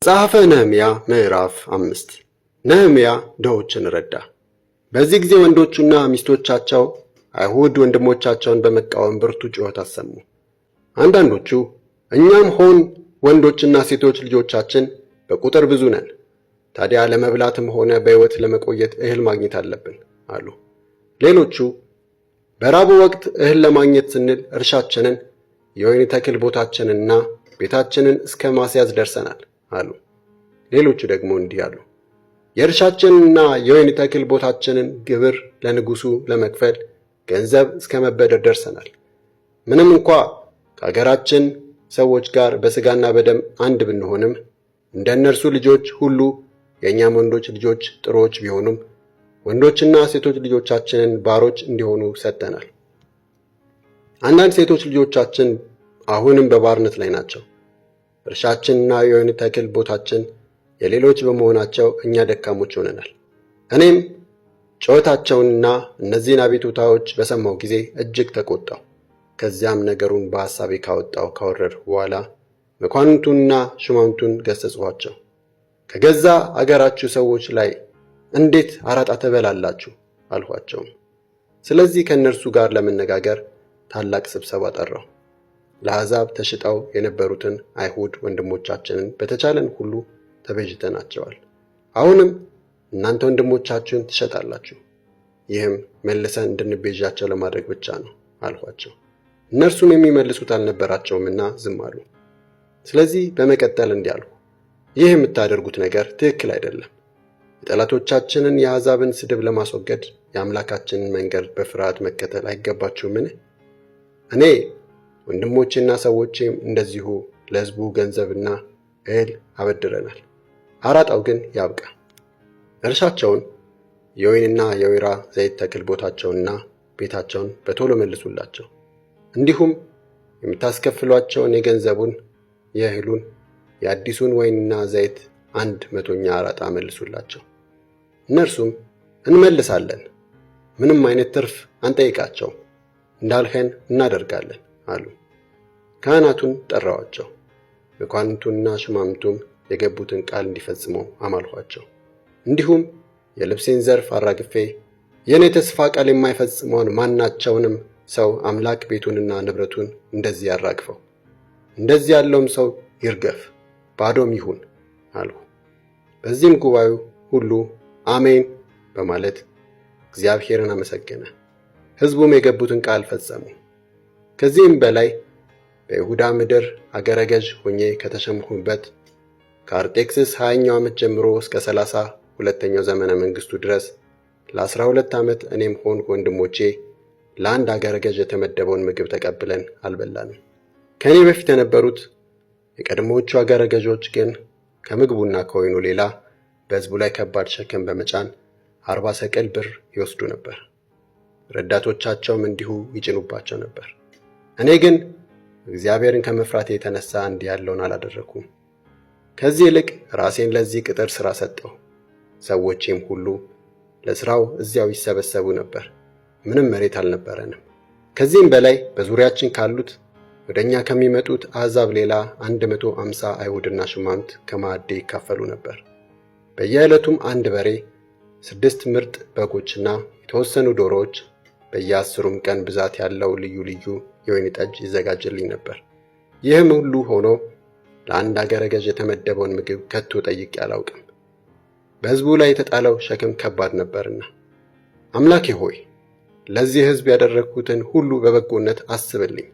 መጽሐፈ ነህምያ ምዕራፍ 5 ነህምያ ድሆችን ረዳ። በዚህ ጊዜ ወንዶቹና ሚስቶቻቸው አይሁድ ወንድሞቻቸውን በመቃወም ብርቱ ጩኸት አሰሙ። አንዳንዶቹ እኛም ሆን ወንዶችና ሴቶች ልጆቻችን በቁጥር ብዙ ነን፣ ታዲያ ለመብላትም ሆነ በሕይወት ለመቆየት እህል ማግኘት አለብን አሉ። ሌሎቹ በራቡ ወቅት እህል ለማግኘት ስንል እርሻችንን፣ የወይን ተክል ቦታችንንና ቤታችንን እስከ ማስያዝ ደርሰናል አሉ። ሌሎቹ ደግሞ እንዲህ አሉ፣ የእርሻችንና የወይን ተክል ቦታችንን ግብር ለንጉሡ ለመክፈል ገንዘብ እስከ መበደር ደርሰናል። ምንም እንኳ ከአገራችን ሰዎች ጋር በሥጋና በደም አንድ ብንሆንም እንደ እነርሱ ልጆች ሁሉ የእኛም ወንዶች ልጆች ጥሩዎች ቢሆኑም ወንዶችና ሴቶች ልጆቻችንን ባሮች እንዲሆኑ ሰጥተናል። አንዳንድ ሴቶች ልጆቻችን አሁንም በባርነት ላይ ናቸው። እርሻችንና የወይን ተክል ቦታችን የሌሎች በመሆናቸው እኛ ደካሞች ሆነናል። እኔም ጩኸታቸውንና እነዚህን አቤቱታዎች በሰማሁ ጊዜ እጅግ ተቆጣሁ። ከዚያም ነገሩን በሐሳቤ ካወረድሁ በኋላ መኳንንቱንና ሹማምቱን ገሠጽኋቸው። ከገዛ አገራችሁ ሰዎች ላይ እንዴት አራጣ ትበላላችሁ አልኋቸውም። ስለዚህ ከእነርሱ ጋር ለመነጋገር ታላቅ ስብሰባ ጠራሁ። ለአሕዛብ ተሽጠው የነበሩትን አይሁድ ወንድሞቻችንን በተቻለን ሁሉ ተቤዥተናቸዋል። አሁንም እናንተ ወንድሞቻችሁን ትሸጣላችሁ፣ ይህም መልሰን እንድንቤዣቸው ለማድረግ ብቻ ነው አልኋቸው። እነርሱም የሚመልሱት አልነበራቸውምና ዝም አሉ። ስለዚህ በመቀጠል እንዲህ አልሁ፣ ይህ የምታደርጉት ነገር ትክክል አይደለም። የጠላቶቻችንን የአሕዛብን ስድብ ለማስወገድ የአምላካችንን መንገድ በፍርሃት መከተል አይገባችሁምን? እኔ ወንድሞቼና ሰዎቼም እንደዚሁ ለሕዝቡ ገንዘብና እህል አበድረናል። አራጣው ግን ያብቃ። እርሻቸውን፣ የወይንና የወይራ ዘይት ተክል ቦታቸውንና ቤታቸውን በቶሎ መልሱላቸው። እንዲሁም የምታስከፍሏቸውን የገንዘቡን፣ የእህሉን፣ የአዲሱን ወይንና ዘይት 100ኛ አራጣ መልሱላቸው። እነርሱም እንመልሳለን፣ ምንም አይነት ትርፍ አንጠይቃቸው፣ እንዳልኸን እናደርጋለን አሉ። ካህናቱን ጠራዋቸው። መኳንንቱና ሹማምቱም የገቡትን ቃል እንዲፈጽሙ አማልኋቸው። እንዲሁም የልብሴን ዘርፍ አራግፌ የእኔ ተስፋ ቃል የማይፈጽመውን ማናቸውንም ሰው አምላክ ቤቱንና ንብረቱን እንደዚህ ያራግፈው፣ እንደዚህ ያለውም ሰው ይርገፍ፣ ባዶም ይሁን አልሁ። በዚህም ጉባኤው ሁሉ አሜን በማለት እግዚአብሔርን አመሰገነ። ሕዝቡም የገቡትን ቃል ፈጸሙ። ከዚህም በላይ በይሁዳ ምድር አገረ ገዥ ሆኜ ከተሸምሁበት ከአርጤክስስ 20ኛው ዓመት ጀምሮ እስከ 32ኛው ዘመነ መንግሥቱ ድረስ ለ12 ዓመት እኔም ሆንኩ ወንድሞቼ ለአንድ አገረ ገዥ የተመደበውን ምግብ ተቀብለን አልበላንም። ከእኔ በፊት የነበሩት የቀድሞዎቹ አገረ ገዦች ግን ከምግቡና ከወይኑ ሌላ በሕዝቡ ላይ ከባድ ሸክም በመጫን 40 ሰቅል ብር ይወስዱ ነበር። ረዳቶቻቸውም እንዲሁ ይጭኑባቸው ነበር። እኔ ግን እግዚአብሔርን ከመፍራቴ የተነሳ እንዲህ ያለውን አላደረኩም። ከዚህ ይልቅ ራሴን ለዚህ ቅጥር ሥራ ሰጠሁ። ሰዎቼም ሁሉ ለሥራው እዚያው ይሰበሰቡ ነበር። ምንም መሬት አልነበረንም። ከዚህም በላይ በዙሪያችን ካሉት ወደ እኛ ከሚመጡት አሕዛብ ሌላ 150 አይሁድና ሹማምት ከማዕዴ ይካፈሉ ነበር። በየዕለቱም 1 በሬ፣ 6 ምርጥ በጎችና የተወሰኑ ዶሮዎች፣ በየ10ም ቀን ብዛት ያለው ልዩ ልዩ የወይን ጠጅ ይዘጋጅልኝ ነበር። ይህም ሁሉ ሆኖ ለአንድ አገረ ገዥ የተመደበውን ምግብ ከቶ ጠይቄ አላውቅም። በሕዝቡ ላይ የተጣለው ሸክም ከባድ ነበርና። አምላኬ ሆይ ለዚህ ሕዝብ ያደረግሁትን ሁሉ በበጎነት አስብልኝ